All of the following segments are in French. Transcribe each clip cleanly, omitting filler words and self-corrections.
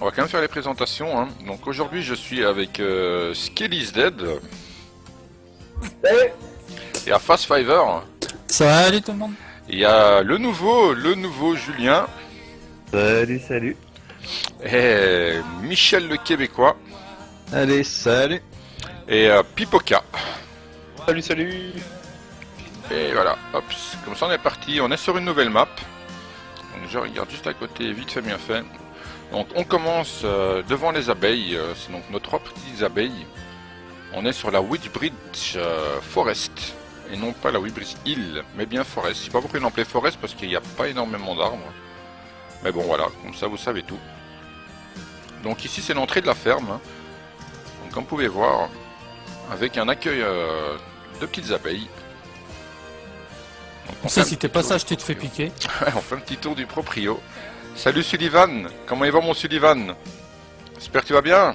On va quand même faire les présentations. Hein. Donc aujourd'hui, je suis avec Skelly's Dead Eh, et à Fast Fiver. Salut tout le monde. Il y a le nouveau Julien salut. et Michel le Québécois Allez, salut. et Pipoca. Salut. Et voilà, hop, comme ça on est parti. On est sur une nouvelle map. Donc je regarde juste à côté, vite fait, bien fait. Donc on commence devant les abeilles. C'est donc nos 3 petites abeilles. On est sur la Witchbridge Forest. Et non pas la Witchbridge Hill, mais bien Forest. Je sais pas pourquoi ils l'ont appelé Forest, parce qu'il n'y a pas énormément d'arbres. Mais bon voilà, comme ça vous savez tout. Donc ici c'est l'entrée de la ferme. Hein. Donc comme vous pouvez voir, avec un accueil de petites abeilles. Donc, On sait si t'es pas sage, tu te fais piquer. on fait un petit tour du proprio. Salut Sullivan, comment il va mon Sullivan? J'espère que tu vas bien.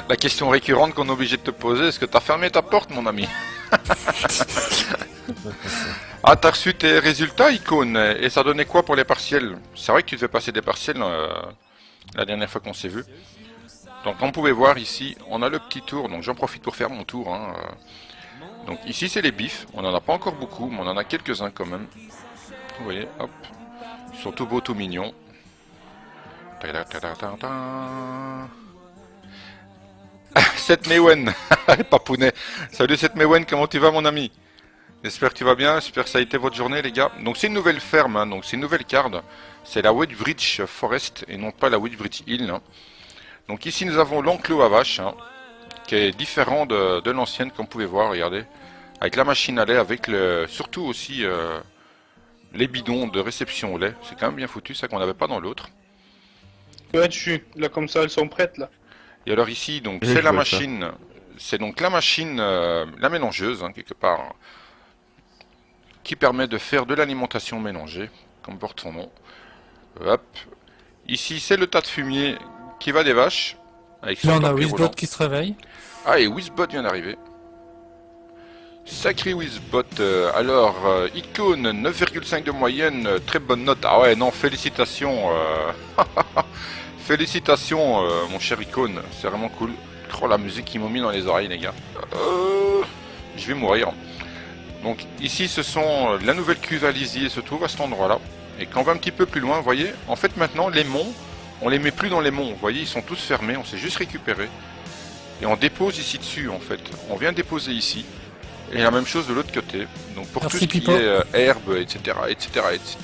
La question récurrente qu'on est obligé de te poser, est-ce que tu as fermé ta porte mon ami? Ah, t'as reçu tes résultats icône, et ça donnait quoi pour les partiels? C'est vrai que tu devais passer des partiels la dernière fois qu'on s'est vu. Donc comme vous pouvez voir ici, on a le petit tour, donc j'en profite pour faire mon tour. Hein. Donc ici c'est les bifs, on en a pas encore beaucoup, mais on en a quelques-uns quand même. Vous voyez, hop. Ils sont tout beaux, tout mignons. Seth Mewen, papounet. Salut Seth Mewen, comment tu vas mon ami? J'espère que tu vas bien, j'espère que ça a été votre journée les gars. Donc c'est une nouvelle ferme, hein, donc c'est une nouvelle carte. C'est la Witchbridge Forest et non pas la Witchbridge Hill. Hein. Donc ici nous avons l'enclos à vaches, hein, qui est différent de l'ancienne comme vous pouvez voir, regardez. Avec la machine à lait, avec surtout aussi les bidons de réception au lait. C'est quand même bien foutu, ça qu'on n'avait pas dans l'autre. Ouais, là comme ça, elles sont prêtes là. Et alors ici, donc J'ai c'est la joué machine, c'est donc la machine, la mélangeuse, hein, quelque part, hein, qui permet de faire de l'alimentation mélangée, comme porte son nom. Hop. Ici, c'est le tas de fumier qui va des vaches. Avec Là son on a tapis Wizbot roulant. qui se réveille. Ah, et Wizbot vient d'arriver. Sacré Wizbot. Alors, icône, 9,5 de moyenne, très bonne note. Ah ouais, non, félicitations. Félicitations, mon cher icône. C'est vraiment cool. Oh, la musique qui m'a mis dans les oreilles, les gars. Je vais mourir. Donc, ici, ce sont la nouvelle cuve à lisier se trouve à cet endroit-là. Et quand on va un petit peu plus loin, vous voyez, en fait, maintenant, les monts, on les met plus dans les monts. Vous voyez, ils sont tous fermés. On s'est juste récupéré. Et on dépose ici dessus, en fait. On vient déposer ici. Et la même chose de l'autre côté. Donc pour Merci, tout ce qui Pipo. est herbe, etc., etc.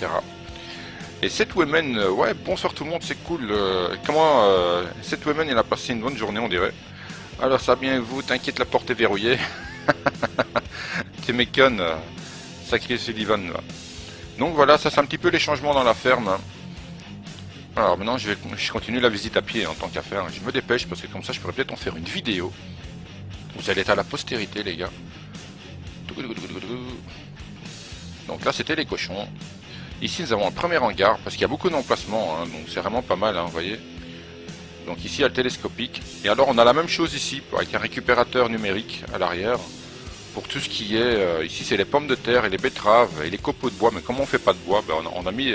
Et cette woman, ouais, bonsoir tout le monde, c'est cool. Comment cette woman, elle a passé une bonne journée, on dirait. Alors ça va bien vous, t'inquiète, la porte est verrouillée. T'es méconne, sacré Sullivan. Là. Donc voilà, ça c'est un petit peu les changements dans la ferme. Hein. Alors maintenant, je continue la visite à pied en tant qu'affaire. Je me dépêche parce que comme ça, je pourrais peut-être en faire une vidéo. Vous allez être à la postérité, les gars. Donc là c'était les cochons. Ici nous avons un premier hangar parce qu'il y a beaucoup d'emplacements, hein, donc c'est vraiment pas mal, hein, vous voyez. Donc ici il y a le télescopique. Et alors on a la même chose ici avec un récupérateur numérique à l'arrière. Pour tout ce qui est, ici c'est les pommes de terre et les betteraves et les copeaux de bois. Mais comme on fait pas de bois, ben, on a mis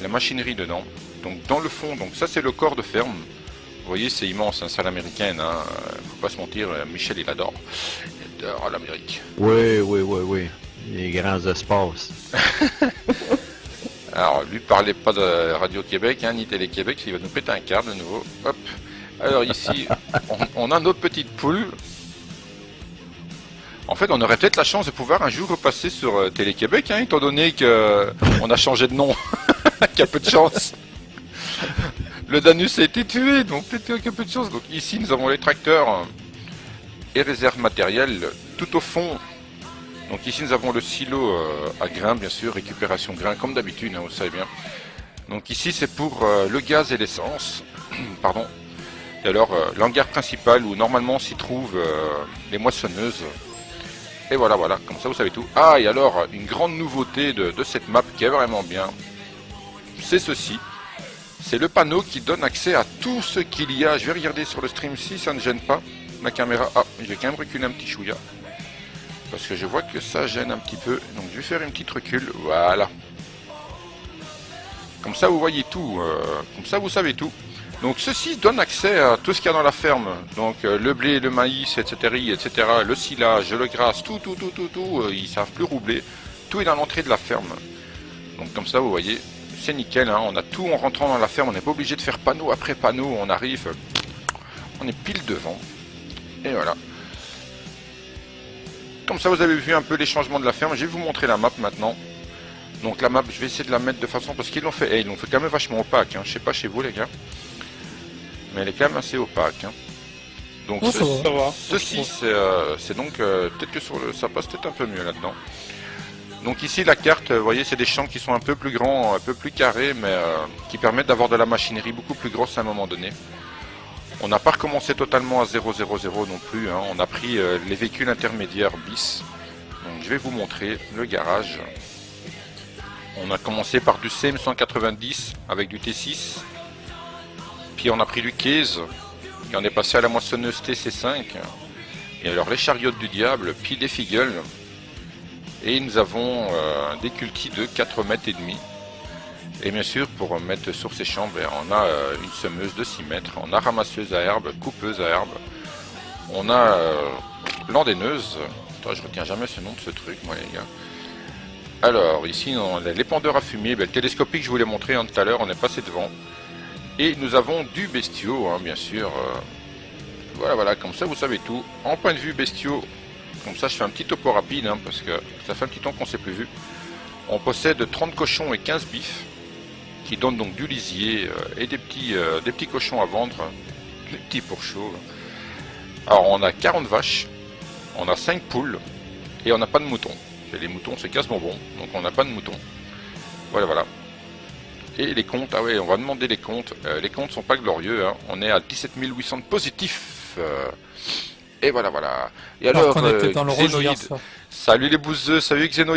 la machinerie dedans. Donc dans le fond, donc ça c'est le corps de ferme. Vous voyez c'est immense, hein, salle américaine, hein, faut pas se mentir, Michel il adore. À l'Amérique. Oui. Les grands espaces. Alors, lui parlait pas de Radio-Québec, hein, ni Télé-Québec, il va nous péter un câble de nouveau. Hop. Alors ici, on a notre petite poule. En fait, on aurait peut-être la chance de pouvoir un jour repasser sur Télé-Québec, hein, étant donné que on a changé de nom. Qu'il y a peu de chance. Le Danus a été tué, donc peut-être qu'il y a peu de chance. Donc ici, nous avons les tracteurs et réserve matérielle tout au fond. Donc ici nous avons le silo à grains, bien sûr, récupération grains comme d'habitude, hein, vous savez bien. Donc ici c'est pour le gaz et l'essence. Pardon. Et alors l'hangar principal où normalement s'y trouvent les moissonneuses. Et voilà, comme ça vous savez tout. Ah, et alors une grande nouveauté de cette map qui est vraiment bien, c'est ceci. C'est le panneau qui donne accès à tout ce qu'il y a. Je vais regarder sur le stream si ça ne gêne pas. Ma caméra, je vais quand même reculer un petit chouïa. Parce que je vois que ça gêne un petit peu. Donc je vais faire une petite recul. Voilà. Comme ça vous voyez tout, comme ça vous savez tout. Donc ceci donne accès à tout ce qu'il y a dans la ferme. Donc le blé, le maïs, etc., le silage, le gras, tout, ils savent plus roubler. Tout est dans l'entrée de la ferme. Donc comme ça vous voyez, c'est nickel, hein. On a tout en rentrant dans la ferme, on n'est pas obligé de faire panneau après panneau, on arrive, on est pile devant. Et voilà. Comme ça vous avez vu un peu les changements de la ferme, je vais vous montrer la map maintenant. Donc la map, je vais essayer de la mettre de façon, parce qu'ils l'ont fait, ils l'ont fait quand même vachement opaque, hein. Je sais pas chez vous les gars. Mais elle est quand même assez opaque. Hein. Donc Oh, ça va. Ça va. ceci, c'est donc peut-être que sur le, ça passe peut-être un peu mieux là-dedans. Donc ici la carte, vous voyez, c'est des champs qui sont un peu plus grands, un peu plus carrés, mais qui permettent d'avoir de la machinerie beaucoup plus grosse à un moment donné. On n'a pas recommencé totalement à 000 non plus. Hein. On a pris les véhicules intermédiaires bis. Donc je vais vous montrer le garage. On a commencé par du CM190 avec du T6. Puis on a pris du Case, et on est passé à la moissonneuse TC5, et alors les chariotes du diable, puis des Figles, et nous avons des cultis de 4 mètres et demi. Et bien sûr, pour mettre sur ces champs, on a une semeuse de 6 mètres, on a ramasseuse à herbe, coupeuse à herbe, on a landaineuse. Attends, je retiens jamais ce nom de ce truc, moi les gars. Alors ici, on a l'épandeur à fumier, le télescopique que je vous l'ai montré tout à l'heure, on est passé devant. Et nous avons du bestiau, hein, bien sûr. Voilà, comme ça vous savez tout. En point de vue bestiaux, comme ça je fais un petit topo rapide, hein, parce que ça fait un petit temps qu'on ne s'est plus vu. On possède 30 cochons et 15 bifs, qui donnent donc du lisier et des petits cochons à vendre, des petits pour chaud. Alors on a 40 vaches, on a 5 poules, et on n'a pas de moutons. Et les moutons c'est casse-bonbon, donc on n'a pas de moutons. Voilà. Et les comptes, ah ouais, on va demander les comptes. Les comptes sont pas glorieux, hein. On est à 17 800 positifs. Et voilà. Et alors, Alors qu'on était dans le rouge Xénoïde. hier soir. Salut les bouseux, salut Xénoïde.